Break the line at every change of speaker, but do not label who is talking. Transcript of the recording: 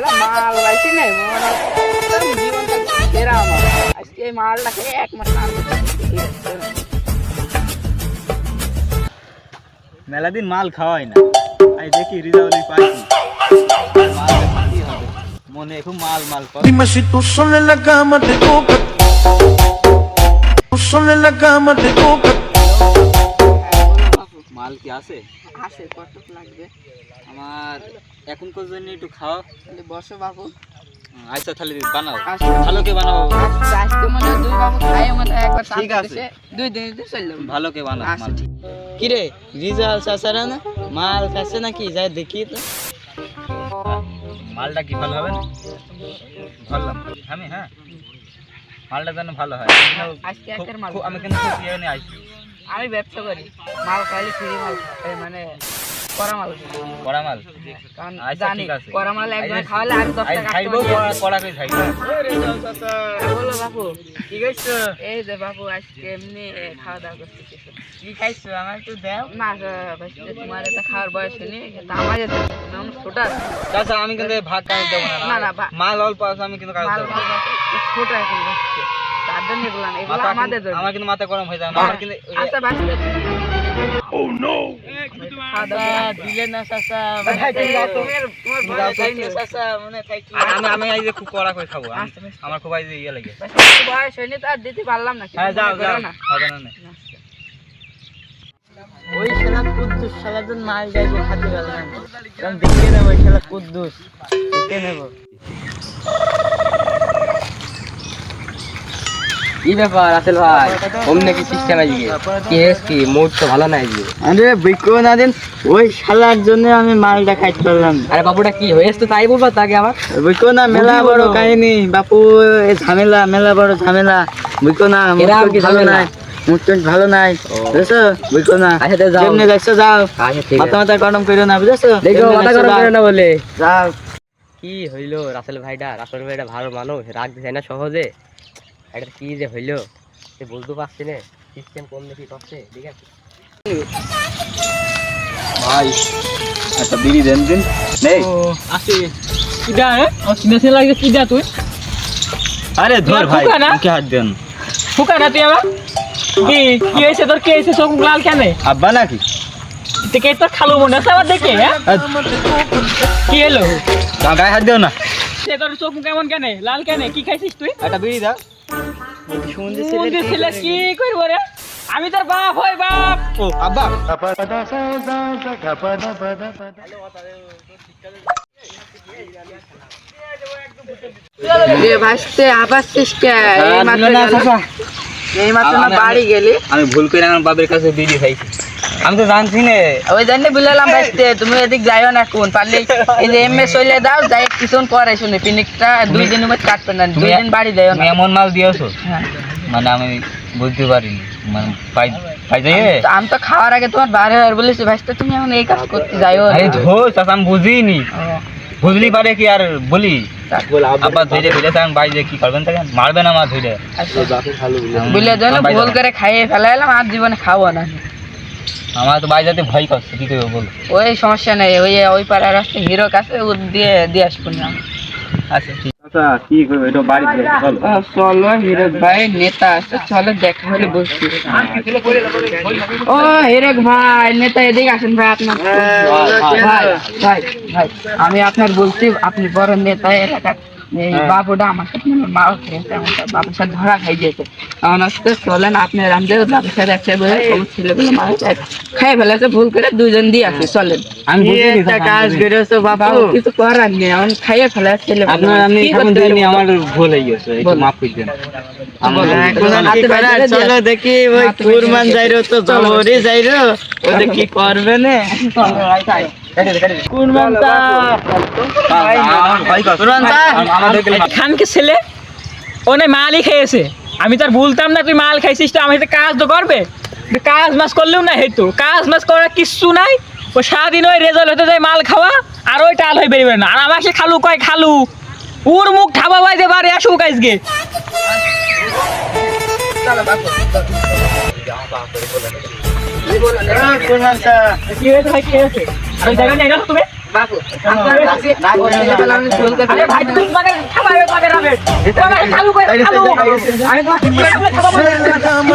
মাল লাইছি নাই জীবন সেরা আমার আজকে এই মালটা খেয়ে 1 মাস
মেলা দিন মাল খাওয়াই না আই দেখি রিজাউলি পাইছি মনে খুব মাল মাল করে
Dime si tú sola en la cama te toca. Tú sola en la cama te toca.
মাল কি আছে
আসে কত লাগবে
আমার এখন পর্যন্ত একটু খাও
তাহলে বসো বাবু
আচ্ছা তাহলে বানাও
আচ্ছা।
ভালো কে বানাও
আজকে মনে হয় দুই বাবু খাই মনে হয় একবার
ঠিক আছে।
2 দিন চললাম
ভালো কে বানাও
আচ্ছা,
মাল
ঠিক।
কি রে রিজাল চাচারা না মাল খাচ্ছে নাকি যাই দেখি তো মালটা কি ভালো হবে না ভালো আমি হ্যাঁ মালটা যেন ভালো হয়
আজকে একের মাল
আমি কিন্তু খুশি হয়ে আইছি
আমি ব্যবসা করি মাল খাইলে ফ্রি মাল এই মানে করা মাল
কড়া মাল
কারণ
আচ্ছা,
জানি
ঠিক আছে।
করা মাল একবার খাওয়ালে আর 10 টাকা
খাইবো কড়া করে খাইবো
বলো বাবু
কি খাইছো
এই যে বাবু আজকে এমনি খাওয়া দাওয়া করতেছি
কি খাইছো আমার একটু দাও
না ভাই তোমার এটা খাওয়ার বয়স নেই এটা আমাদের ছোট আছে
চাচা আমি কিন্তু ভাগ কাজ দেবো
না,
না
না,
মাল অল্প আছে আমি কিন্তু কাজ
মাল
দেবো
ছোট এখন বসছে তার জন্য এগুলো না এগুলো
মাথা
আমাদের জন্য
আমার কিন্তু মাথা গরম হয়ে যায় আমার কিন্তু
আচ্ছা বাস
Oh no.
দিলে না চাচা চাচা মনে খাইছি আমি আমি এই যে খুব কড়া করে খাবো আমার খুব এই যে ইয়ে লাগে
বয়স হয়নি তো আর দিতে পারলাম না
হ্যাঁ যাও যাও
না
হবে না
ওই শালা কুদ্দুস শালাদের মাল যাইবে খাতে গেল না কারণ দেখে নেব ওই শালা কুদ্দুস দেখে নেব
কি ব্যাপার আসল ভাই অমনে কি সিস্টেম আজকে কি কি মুড তো ভালো নাই আজকে
আরে বিকো না দিন ওই শালার জন্য আমি মালটা খাইতে পারলাম
আরে বাবুটা কি হয়েছে তো তাই বলবা তাকে আমার
বিকো না মেলা বড় কাহিনী বাপু এই ঝামেলা মেলা বড় ঝামেলা বিকো না
এরা
মুখ কি ভালো
ঝামেলা?
নাই মুখ তো ভালো নাই বুঝছো বিকো না
আচ্ছা তো যাও
যেমনি দেখছো যাও
আচ্ছা ঠিক
মাথা
আছে
মাথা গরম করো না বুঝছো
দেখো
যেমনি
মাথা
দেখছো
গরম
যাও।
করে না বলে
যাও
কি হইলো রাসেল ভাইটা ভালো মানুষ রাগ দিছে না সহজে এটা কি যে হইলো সে বলতে পারছি না সিস্টেম কম দেখি করছে ঠিক আছে
ভাই একটা বিড়ি দেন দিন নেই
আসি কিডা ও সিনেসে লাগে কিডা তুই
আরে ধর ভাই
ফুকা না?
মুখে হাত দেন
ফুকা না তুই আমার কি কি হইছে তোর কি হইছে চোখ লাল কেন
আব্বা নাকি
টিকে তোর খালু মনে আছে আবার দেখে হ্যাঁ কি হলো
গায়ে হাত দিও না
সে তোর চোখ কেমন কেন লাল কেন কি খাইছিস তুই
একটা বিড়ি দাও
সুন্দর ছেলে কি করবো রে আমি তোর বাপ হই বাপ
ও আব্বা
রে ভাসতে আবার চেষ্টা এই মাত্র
না,
গেল।
চাচা।
এই মাত্র না বাড়ি গেলি
আমি ভুল করে আমার বাবার কাছে বিড়ি খাইছি আমি তো জানছি না
ওই জন্য বুঝলাম ভাসতে তুমি এদিক যাইও না কোন পারলে এই যে এমএ চলে দাও যাই কিছুক্ষণ পরে শুনে পিনিকটা 2 দিনের মধ্যে কাটবে না 2 দিন বাড়ি যাইও না
তুমি এমন মাল দিয়েছো
হ্যাঁ।
মানে আমি বুঝতে পারিনি মানে পাই যাই
তো আমি তো খাওয়ার আগে তোমার বাইরে বলেছি ভাসতে তুমি এখন এই কাজ করতে যাইও না।
আরে ধো চাচা আমি বুঝিনি
ও,
বুঝলি পারে কি আর বলি আব্বা ধরে ফেলেছে আমি বাইরে কি করবেন তাকে মারবে না আমার ধরে
বুঝলে যেন ভুল করে খাইয়ে ফেলাইলাম আর জীবনে খাবো না
আমার তো বাইরে যেতে ভয় করছে কি করবো বলো
ওই সমস্যা নেই ওই পাড়ার রাস্তা হিরো কাছে ও দিয়ে আসবো না
আচ্ছা ঠিক আছে কি করবো এটা বাড়িতে
চলো হিরক ভাই নেতা আছে চলো দেখা হলে বসছি ও হিরক ভাই নেতা এদিকে আসেন ভাই আপনার ভাই ভাই ভাই আমি আপনার বলছি আপনি বড় নেতা এলাকার এই বাবুটা আমার সাথে মাও খেয়েছে আমার বাবুর সাথে ধরা খাই দিয়েছে আমার সাথে চলেন আপনি রামদেব বাবুর সাথে একসাথে বলে সব ছেলেগুলো মারা খাই ফেলেছে ভুল করে 2 জন দিয়ে আসি চলেন
আমি বুঝিনি
একটা কাজ করেছো বাবু
কিছু করার নেই এখন খাইয়ে ফেলে ছেলে
আপনার আমি এখন জানি আমার ভুল হয়ে গেছে একটু মাফ করে দেন
চলো দেখি ওই কুরবান যাইরো তো জবরে যাইরো ওদের কি করবে না কুরবান
খানকে ছেলে ওনে মালই খেয়েছে আমি তার বলতাম না তুই মাল খাইছিস তো আমি তো কাজ তো করবে কাজ মাস করলেও না হেতু কাজ মাস করার কিচ্ছু নাই ও সারাদিন ওই রেজাল্ট হতে যায় মাল খাওয়া আর ওই টাল হয়ে বেরোবে না আর আমাকে খালু কয় খালু ওর মুখ ঠাবা বাইতে পারে আসুক আজকে কি হয়েছে ভাই কি হয়েছে আমি জায়গা নেই না তুমি
বাবু ছেলেবেলা আমি চলতে
আরে ভাই তুমি তোমাকে খাবার খাবার রাবে তোমাকে চালু করে চালু আমি তোমাকে
Sono nella cama